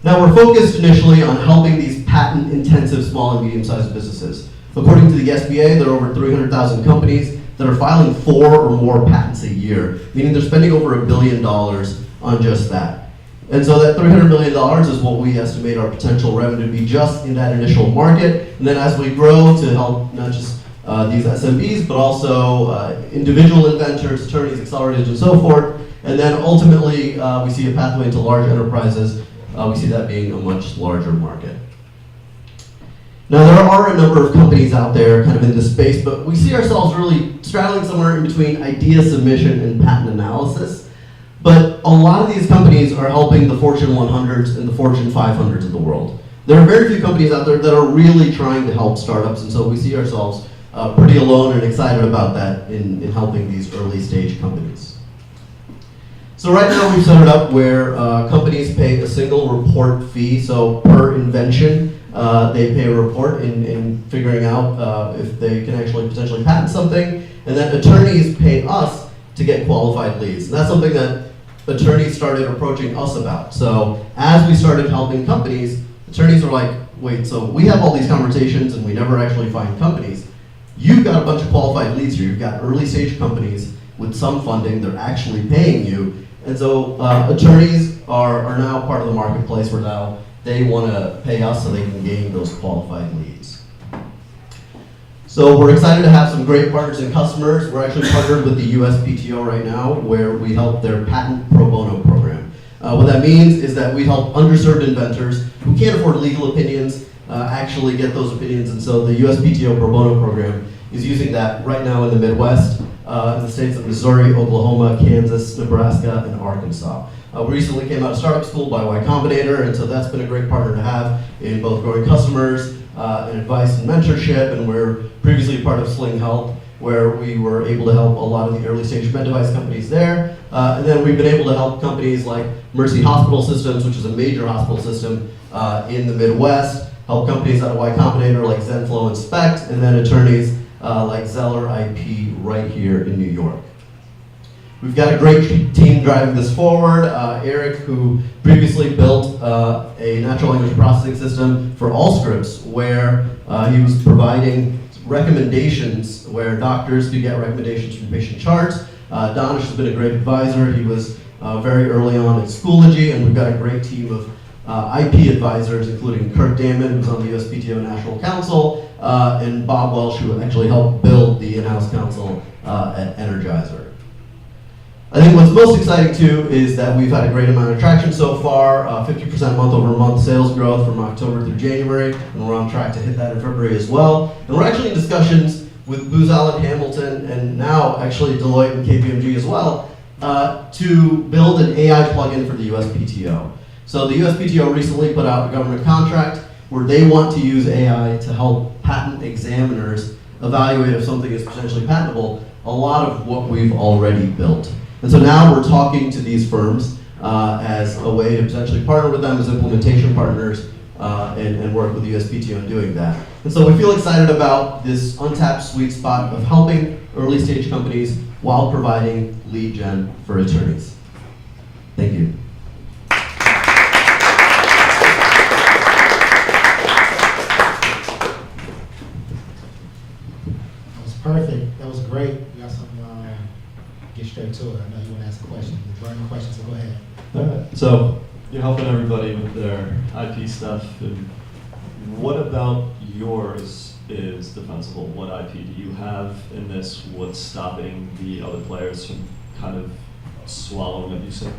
Now we're focused initially on helping these patent-intensive small and medium-sized businesses. According to the SBA, there are over 300,000 companies that are filing 4 or more patents a year, meaning they're spending over $1 billion on just that. And so that $300 million is what we estimate our potential revenue to be just in that initial market. And then as we grow to help not just these SMBs, but also individual inventors, attorneys, accelerators, and so forth. And then ultimately, we see a pathway into large enterprises. We see that being a much larger market. Now, there are a number of companies out there kind of in this space, but we see ourselves really straddling somewhere in between idea submission and patent analysis. But a lot of these companies are helping the Fortune 100s and the Fortune 500s of the world. There are very few companies out there that are really trying to help startups, and so we see ourselves pretty alone and excited about that in helping these early stage companies. So right now we've set it up where companies pay a single report fee, so per invention they pay a report in figuring out if they can actually potentially patent something, and then attorneys pay us to get qualified leads. And that's something that attorneys started approaching us about. So as we started helping companies, attorneys were like, wait, so we have all these conversations and we never actually find companies. You've got a bunch of qualified leads here. You've got early stage companies with some funding, they're actually paying you. And so attorneys are now part of the marketplace where now they want to pay us so they can gain those qualified leads. So we're excited to have some great partners and customers. We're actually partnered with the USPTO right now, where we help their patent pro bono program. What that means is that we help underserved inventors who can't afford legal opinions actually get those opinions. And so the USPTO pro bono program is using that right now in the Midwest, in the states of Missouri, Oklahoma, Kansas, Nebraska, and Arkansas. We recently came out of startup school by Y Combinator, and so that's been a great partner to have in both growing customers and advice and mentorship. And we're previously part of Sling Health, where we were able to help a lot of the early stage med device companies there. And then we've been able to help companies like Mercy Hospital Systems, which is a major hospital system in the Midwest, help companies out of Y Combinator like Zenflow and Spect, and then attorneys like Zeller IP right here in New York. We've got a great team driving this forward. Eric, who previously built a natural language processing system for Allscripts, where he was providing recommendations where doctors could get recommendations from patient charts. Donish has been a great advisor. He was very early on at Schoology, and we've got a great team of IP advisors, including Kirk Damon, who's on the USPTO National Council, and Bob Welsh, who actually helped build the in-house council at Energizer. I think what's most exciting too is that we've had a great amount of traction so far, 50% month-over-month sales growth from October through January, and we're on track to hit that in February as well. And we're actually in discussions with Booz Allen Hamilton, and now actually Deloitte and KPMG as well, to build an AI plugin for the USPTO. So the USPTO recently put out a government contract where they want to use AI to help patent examiners evaluate if something is potentially patentable, a lot of what we've already built. And so now we're talking to these firms as a way to potentially partner with them as implementation partners and work with the USPTO in doing that. And so we feel excited about this untapped sweet spot of helping early stage companies while providing lead gen for attorneys. Thank you. That was perfect. That was great. We got some, get straight to it. I know you want to ask a question. You're burning questions, so go ahead. All right. So you're helping everybody with their IP stuff. And what about yours is defensible? What IP do you have in this? What's stopping the other players from kind of swallowing it? You said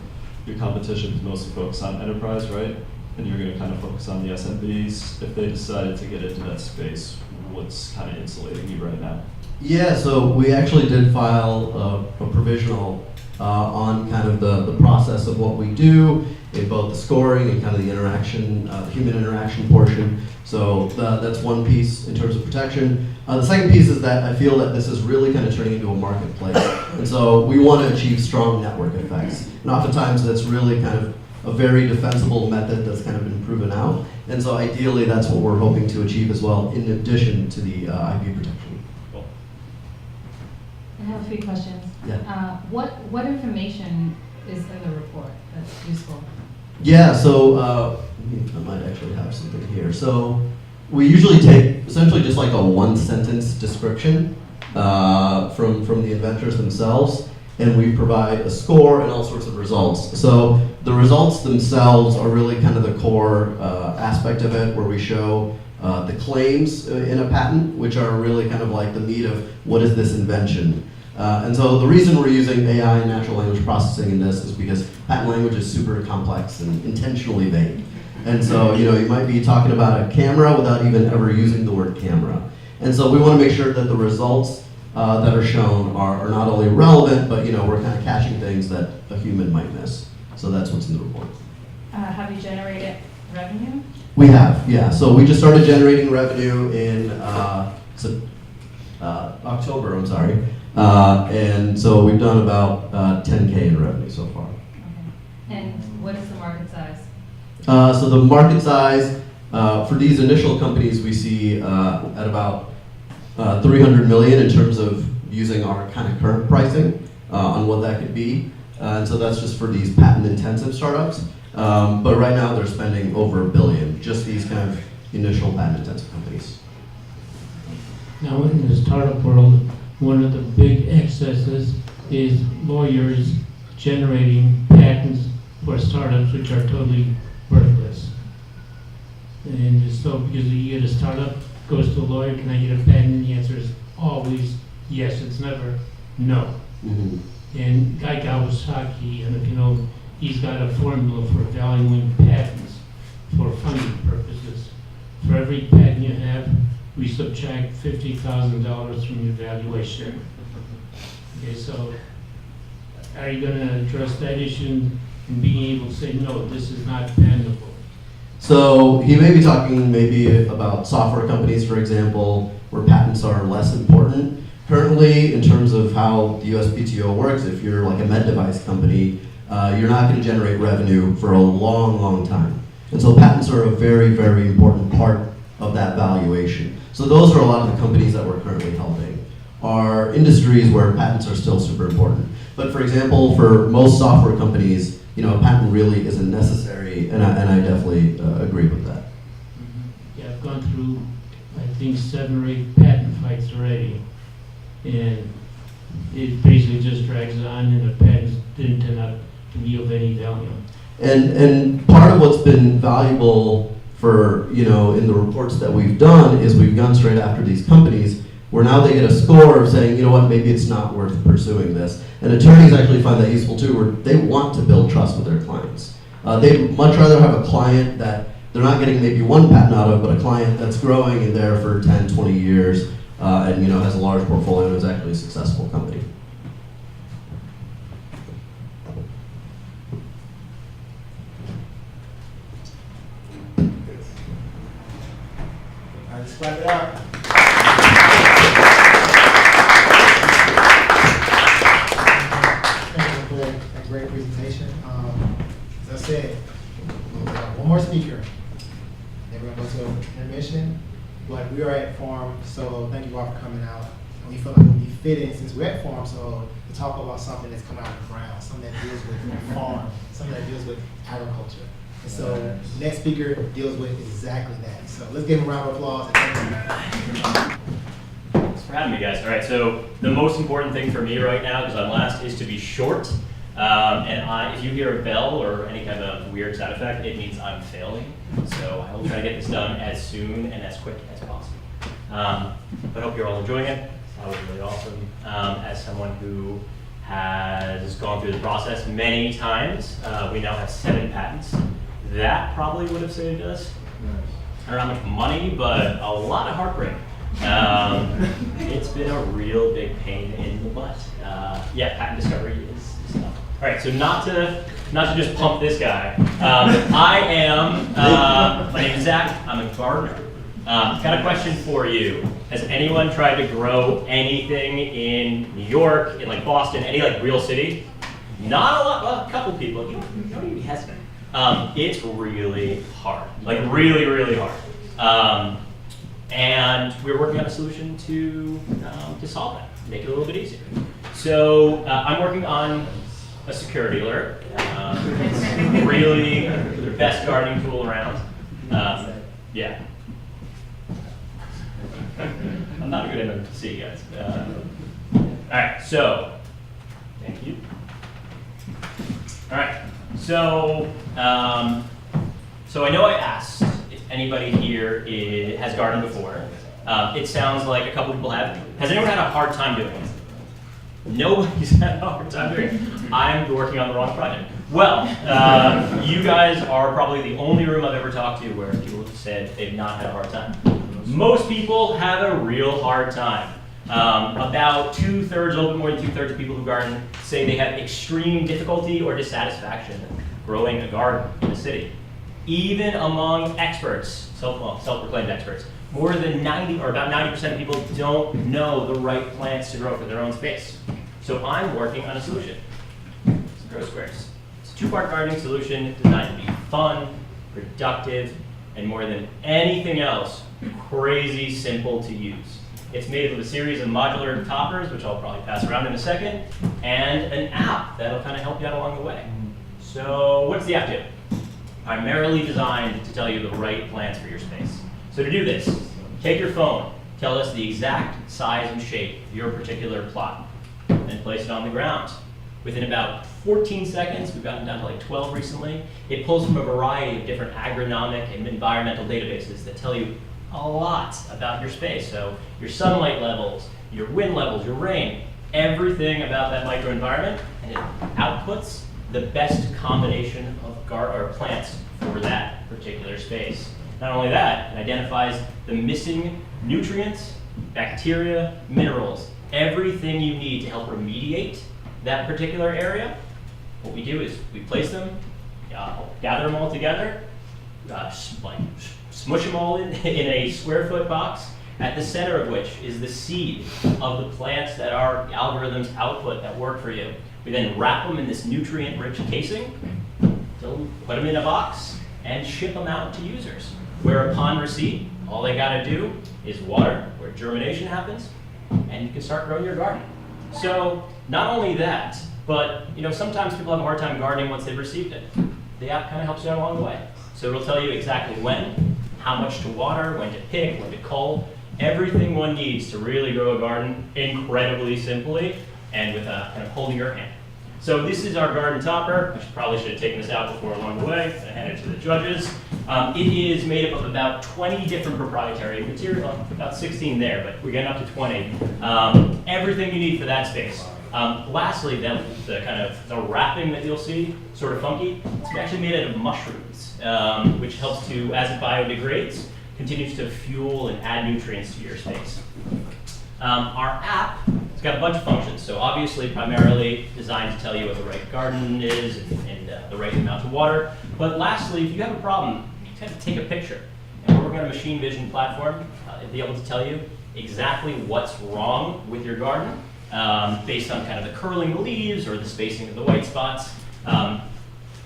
your competition is mostly focused on enterprise, right? And you're going to kind of focus on the SMBs. If they decided to get into that space, what's kind of insulating you right now? Yeah, so we actually did file a provisional on kind of the process of what we do in both the scoring and kind of the interaction, human interaction portion. So that's one piece in terms of protection. The second piece is that I feel that this is really kind of turning into a marketplace. And so we want to achieve strong network effects. And oftentimes that's really kind of a very defensible method that's kind of been proven out. And so ideally that's what we're hoping to achieve as well, in addition to the IP protection. I have a few questions. Yeah. What information is in the report that's useful? Yeah, so I might actually have something here. So we usually take essentially just like a one-sentence description from the inventors themselves, and we provide a score and all sorts of results. So the results themselves are really kind of the core aspect of it, where we show the claims in a patent, which are really kind of like the meat of what is this invention. And so the reason we're using AI and natural language processing in this is because patent language is super complex and intentionally vague. And so, you might be talking about a camera without even ever using the word camera. And so we want to make sure that the results that are shown are not only relevant, but, we're kind of catching things that a human might miss. So that's what's in the report. Have you generated revenue? We have, yeah. So we just started generating revenue in October, I'm sorry. And so we've done about 10K in revenue so far. Okay. And what is the market size? So the market size for these initial companies we see at about 300 million in terms of using our kind of current pricing on what that could be. And so that's just for these patent intensive startups. But right now they're spending over $1 billion, just these kind of initial patent intensive companies. Now, in the startup world, one of the big excesses is lawyers generating patents for startups which are totally worthless. And so, because you get a startup, goes to a lawyer, can I get a patent? And the answer is always yes, it's never no. Mm-hmm. And Guy Kawasaki, and if you know, he's got a formula for valuing patents for funding purposes. For every patent you have, we subtract $50,000 from your valuation. Okay, so are you gonna address that issue and being able to say, no, this is not patentable? So he may be talking maybe about software companies, for example, where patents are less important. Currently, in terms of how the USPTO works, if you're like a med device company, you're not going to generate revenue for a long, long time. And so patents are a very, very important part of that valuation. So those are a lot of the companies that we're currently helping, are industries where patents are still super important. But for example, for most software companies, you know, a patent really isn't necessary, and I definitely agree with that. Yeah, I've gone through, I think, 7 or 8 patent fights already. And it basically just drags on, and the patents didn't turn out to be of any value. And part of what's been valuable for, you know, in the reports that we've done is we've gone straight after these companies where now they get a score of saying, you know what, maybe it's not worth pursuing this. And attorneys actually find that useful too, where they want to build trust with their clients. They'd much rather have a client that they're not getting maybe one patent out of, but a client that's growing and there for 10, 20 years, and you know, has a large portfolio and is actually a successful company. All right, let's wrap it up. Thank you for that great presentation. As I said, one more speaker. Then we're going to go to intermission. But we are at Forum, so thank you all for coming out. And we feel like it would be fitting, since we're at Forum, so to talk about something that's coming out of the ground, something that deals with farm, something that deals with agriculture. And so the next speaker deals with exactly that. So let's give him a round of applause. And thank you. Thanks for having me, guys. All right, so the most important thing for me right now, because I'm last, is to be short. If you hear a bell or any kind of weird sound effect, it means I'm failing. So I will try to get this done as soon and as quick as possible. But I hope you're all enjoying it. That was really awesome. As someone who has gone through the process many times, we now have 7 patents. That probably would have saved us, I don't know how much money, but a lot of heartbreak. It's been a real big pain in the butt. Yeah, patent discovery is tough. All right, so not to just pump this guy. I am, my name is Zach, I'm a gardener. Got a question for you. Has anyone tried to grow anything in New York, in like Boston, any like real city? Not a lot, well, a couple people. You don't need to be hesitant. It's really hard, like really, really hard. And we're working on a solution to solve that, make it a little bit easier. So I'm working on a security alert. It's really the best gardening tool around. Yeah. I'm not a good MMC, guys. All right, so thank you. All right, so so I know I asked if anybody here has gardened before. It sounds like a couple people have. Has anyone had a hard time doing it? Nobody's had a hard time doing it. I'm working on the wrong project. Well, you guys are probably the only room I've ever talked to where people have said they've not had a hard time. Most people have a real hard time. About 2/3, a little bit more than 2/3 of people who garden say they have extreme difficulty or dissatisfaction growing a garden in a city. Even among experts, self-proclaimed experts, more than 90 or about 90% of people don't know the right plants to grow for their own space. So I'm working on a solution. It's Grow Squares. It's a 2-part gardening solution designed to be fun, productive, and more than anything else, crazy simple to use. It's made with a series of modular toppers, which I'll probably pass around in a second, and an app that'll kind of help you out along the way. So what does the app do? Primarily designed to tell you the right plants for your space. So to do this, take your phone, tell us the exact size and shape of your particular plot, then place it on the ground. Within about 14 seconds, we've gotten down to like 12 recently, it pulls from a variety of different agronomic and environmental databases that tell you a lot about your space. So your sunlight levels, your wind levels, your rain, everything about that microenvironment, and it outputs the best combination of plants for that particular space. Not only that, it identifies the missing nutrients, bacteria, minerals, everything you need to help remediate that particular area. What we do is we place them, gather them all together, smush them all in a square foot box, at the center of which is the seed of the plants that our algorithms output that work for you. We then wrap them in this nutrient-rich casing, put them in a box, and ship them out to users, where upon receipt, all they gotta do is water, where germination happens, and you can start growing your garden. So not only that, but sometimes people have a hard time gardening once they've received it. The app kind of helps you out along the way. So it'll tell you exactly when, how much to water, when to pick, when to cull, everything one needs to really grow a garden incredibly simply and with kind of holding your hand. So this is our garden topper. I probably should have taken this out before along the way. I hand it to the judges. It is made up of about 20 different proprietary material, about 16 there, but we're getting up to 20. Everything you need for that space. Lastly, the wrapping that you'll see, sort of funky, it's actually made out of mushrooms, which helps to, as it biodegrades, continues to fuel and add nutrients to your space. Our app has got a bunch of functions. So obviously, primarily designed to tell you what the right garden is and the right amount of water. But lastly, if you have a problem, you kind of take a picture. And we're working on a machine vision platform. It'll be able to tell you exactly what's wrong with your garden based on kind of the curling the leaves or the spacing of the white spots.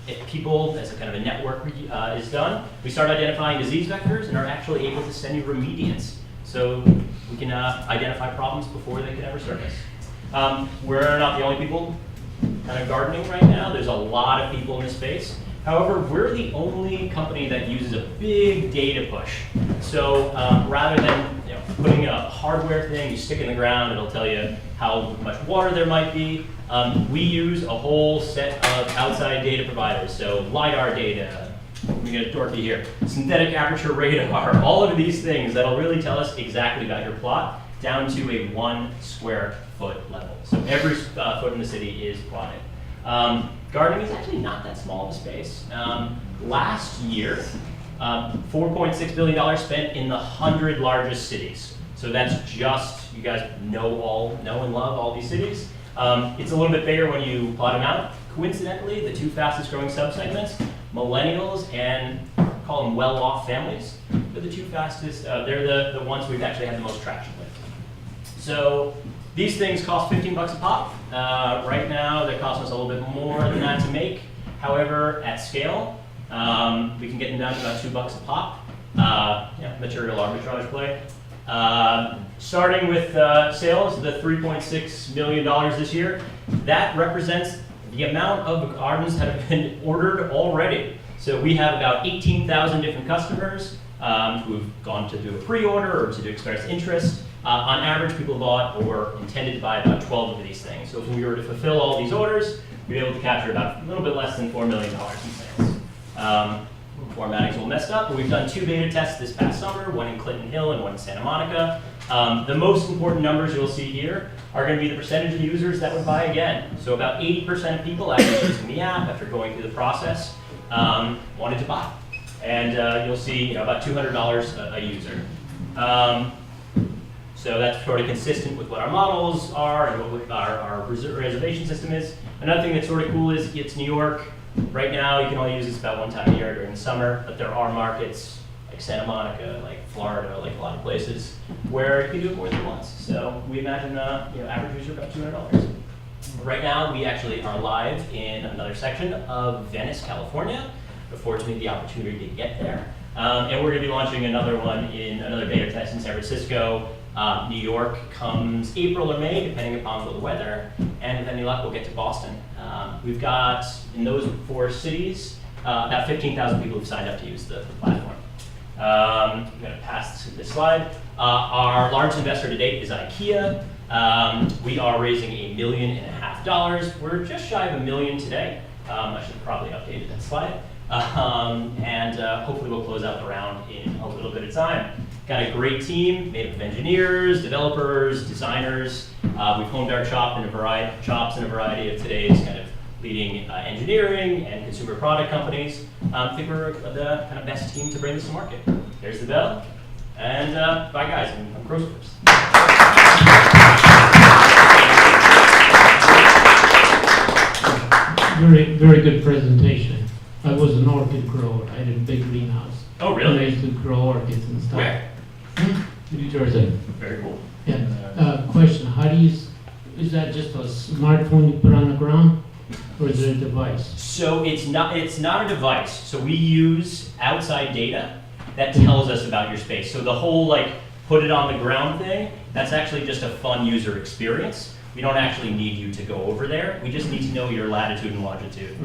If people, as a kind of a network is done, we start identifying disease vectors and are actually able to send you remediants. So we can identify problems before they can ever surface. We're not the only people kind of gardening right now. There's a lot of people in this space. However, we're the only company that uses a big data push. So rather than putting a hardware thing, you stick in the ground, it'll tell you how much water there might be. We use a whole set of outside data providers. So LiDAR data, we get Dorothy here, synthetic aperture radar, all of these things that'll really tell us exactly about your plot down to a 1 square foot level. So every foot in the city is plotted. Gardening is actually not that small of a space. Last year, $4.6 billion spent in the 100 largest cities. So that's just, you guys know and love all these cities. It's a little bit bigger when you plot them out. Coincidentally, the two fastest growing subsegments, millennials and call them well-off families, they're the two fastest, they're the ones we've actually had the most traction with. So these things cost 15 bucks a pop. Right now, they cost us a little bit more than that to make. However, at scale, we can get them down to about 2 bucks a pop. Material arbitrage play. Starting with sales, the $3.6 million this year, that represents the amount of gardens that have been ordered already. So we have about 18,000 different customers who've gone to do a pre-order or to express interest. On average, people bought or intended to buy about 12 of these things. So if we were to fulfill all these orders, we'd be able to capture about a little bit less than $4 million in sales. Formatting's a little messed up, but we've done 2 beta tests this past summer, one in Clinton Hill and one in Santa Monica. The most important numbers you'll see here are going to be the percentage of users that would buy again. So about 80% of people after using the app, after going through the process, wanted to buy. And you'll see about $200 a user. So that's sort of consistent with what our models are and what our reservation system is. Another thing that's sort of cool is it's New York. Right now, you can only use this about 1 time a year during the summer, but there are markets like Santa Monica, like Florida, like a lot of places where you can do it more than once. So we imagine average user about $200. Right now, we actually are live in another section of Venice, California. Affords me the opportunity to get there. And we're going to be launching another one in another beta test in San Francisco. New York comes April or May, depending upon the weather. And with any luck, we'll get to Boston. We've got, in those 4 cities, about 15,000 people who've signed up to use the platform. I'm going to pass this slide. Our largest investor to date is IKEA. We are raising $1.5 million. We're just shy of $1 million today. I should have probably updated that slide. And hopefully we'll close out the round in a little bit of time. Got a great team made up of engineers, developers, designers. We've honed our chops in a variety of today's kind of leading engineering and consumer product companies. I think we're the kind of best team to bring this to market. There's the bell. And bye, guys. I'm Grossforce. Very, very good presentation. I was an orchid grower. I had a big greenhouse. Oh, And I really? used to grow orchids and stuff. Where? New Jersey. Very cool. Yeah. Question, how do you, is that just a smartphone you put on the ground? Or is it a device? So it's not a device. So we use outside data that tells us about your space. So the whole like put it on the ground thing, that's actually just a fun user experience. We don't actually need you to go over there. We just need to know your latitude and longitude.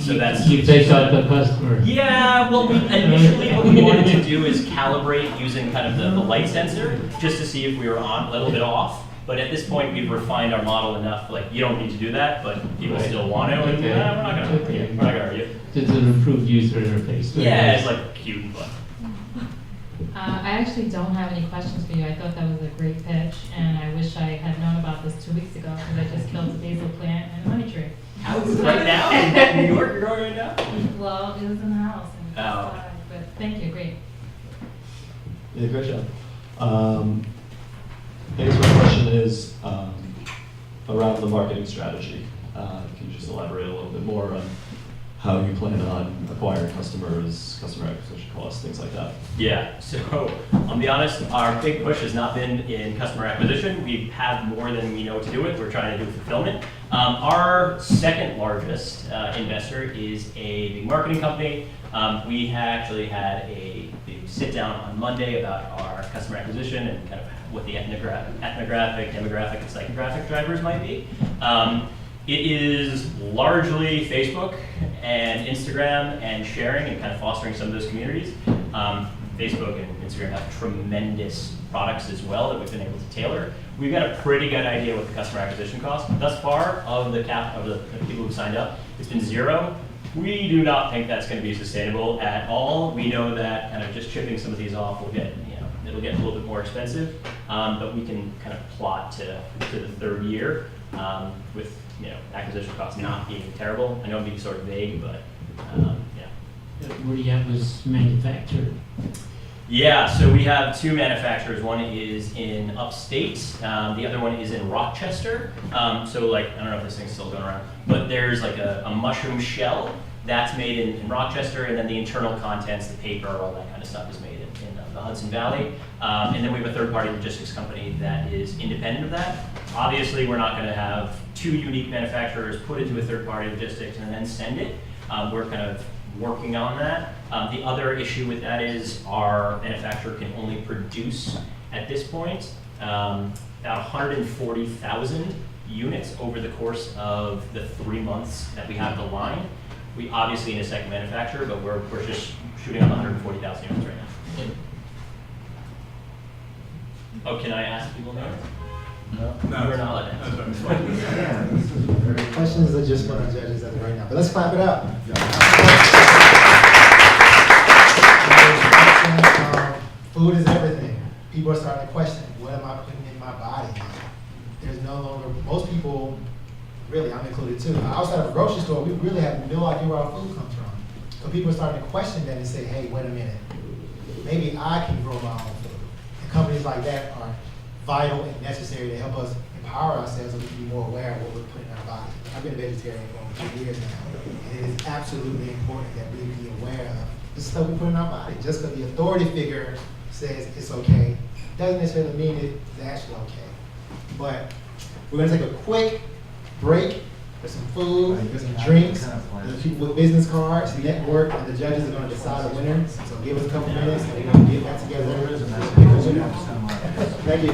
So that's You take out the customer. yeah. Well, initially what we wanted to do is calibrate using kind of the light sensor just to see if we were on a little bit off. But at this point, we've refined our model enough. Like you don't need to do that, but people still want to. And Okay. we're not gonna. Okay. We're not gonna argue. It's an improved user interface. Yeah, it's like cute and fun. I actually don't have any questions for you. I thought that was a great pitch, and I wish I had known about this 2 weeks ago because I just killed a basil plant and a honey tree. How is it right now? In New York, you're growing right now? Well, it was in the house and it's Oh. outside, but thank you, great. Yeah, great job. I guess my question is around the marketing strategy. Can you just elaborate a little bit more on how you plan on acquiring customers, customer acquisition costs, things like that? Yeah, so I'll be honest, our big push has not been in customer acquisition. We have more than we know what to do with. We're trying to do fulfillment. Our second largest investor is a big marketing company. We actually had a big sit down on Monday about our customer acquisition and kind of what the ethnographic, demographic, and psychographic drivers might be. It is largely Facebook and Instagram and sharing and kind of fostering some of those communities. Facebook and Instagram have tremendous products as well that we've been able to tailor. We've got a pretty good idea what the customer acquisition cost. Thus far, of the people who've signed up, it's been zero. We do not think that's going to be sustainable at all. We know that kind of just chipping some of these off will get, it'll get a little bit more expensive, but we can kind of plot to the third year with acquisition costs not being terrible. I know I'm being sort of vague, but yeah. Where do you have this manufactured? Yeah, so we have two manufacturers. One is in upstate, the other one is in Rochester. So like, I don't know if this thing's still going around, but there's like a mushroom shell that's made in Rochester, and then the internal contents, the paper, all that kind of stuff is made in the Hudson Valley. And then we have a third-party logistics company that is independent of that. Obviously, we're not going to have two unique manufacturers put into a third-party logistics and then send it. We're kind of working on that. The other issue with that is our manufacturer can only produce, at this point, about 140,000 units over the course of the 3 months that we have the line. We obviously need a second manufacturer, but we're just shooting on 140,000 units right now. Oh, can I ask people now? No. We're not allowed to ask. Questions are just for the judges as of right now, but let's clap it up. Food is everything. People are starting to question, what am I putting in my body? There's no longer, most people, really, I'm included too, outside of a grocery store, we really have no idea where our food comes from. So people are starting to question that and say, hey, wait a minute, maybe I can grow my own food. And companies like that are vital and necessary to help us empower ourselves so we can be more aware of what we're putting in our body. I've been a vegetarian for 2 years now, and it is absolutely important that we be aware of the stuff we put in our body. Just because the authority figure says it's okay, doesn't necessarily mean it's actually okay. But we're gonna take a quick break for some food, some drinks, the people with business cards, network, and the judges are gonna decide a winner. So give us a couple minutes and we're gonna get that together. Thank you.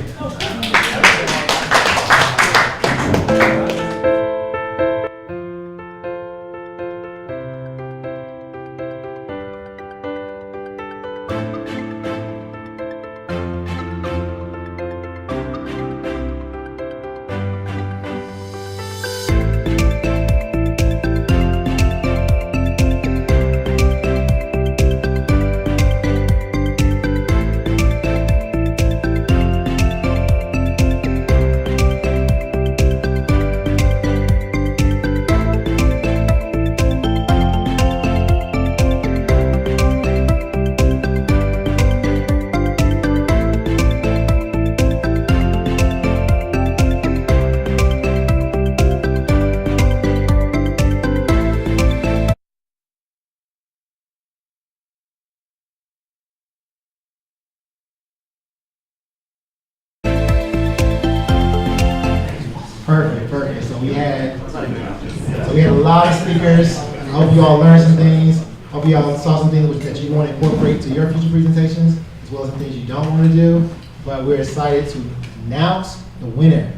speakers. I hope you all learned some things. Hope you all saw some things that you want to incorporate to your future presentations, as well as the things you don't want to do. But we're excited to announce the winner.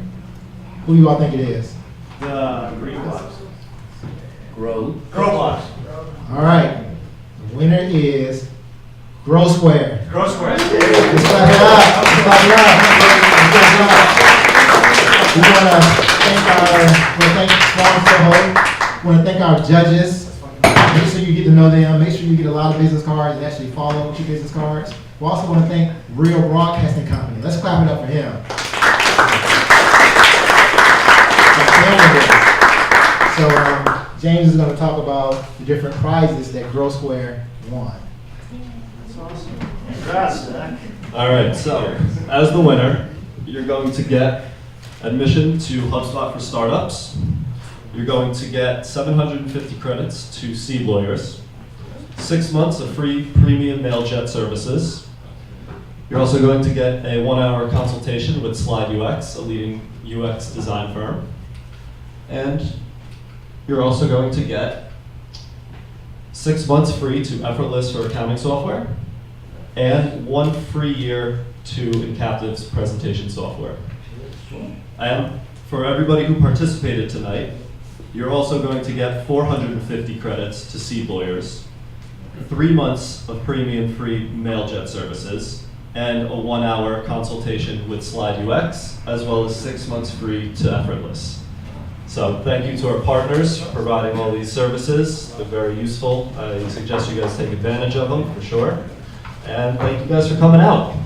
Who do you all think it is? The green blocks. Grow. Grow blocks. All right. The winner is Grow Square. Grow squares. Let's clap it up. Let's clap it up. Let's clap it up. We want to thank Strong Soho. We want to thank our judges. Make sure you get to know them. Make sure you get a lot of business cards and actually follow your business cards. We also want to thank Real Broadcasting Company. Let's clap it up for him. So James is going to talk about the different prizes that Grow Square won. Congrats, Zach. All right, so as the winner, you're going to get admission to HubSpot for Startups. You're going to get 750 credits to Seed Lawyers, 6 months of free premium mail jet services. You're also going to get a 1-hour consultation with Slide UX, a leading UX design firm. And you're also going to get 6 months free to Effortless for accounting software, and 1 free year to Incaptive's presentation software. And for everybody who participated tonight, you're also going to get 450 credits to Seed Lawyers, 3 months of premium free mailjet services, and a 1-hour consultation with Slide UX, as well as 6 months free to Effortless. So thank you to our partners for providing all these services. They're very useful. I suggest you guys take advantage of them for sure. And thank you guys for coming out.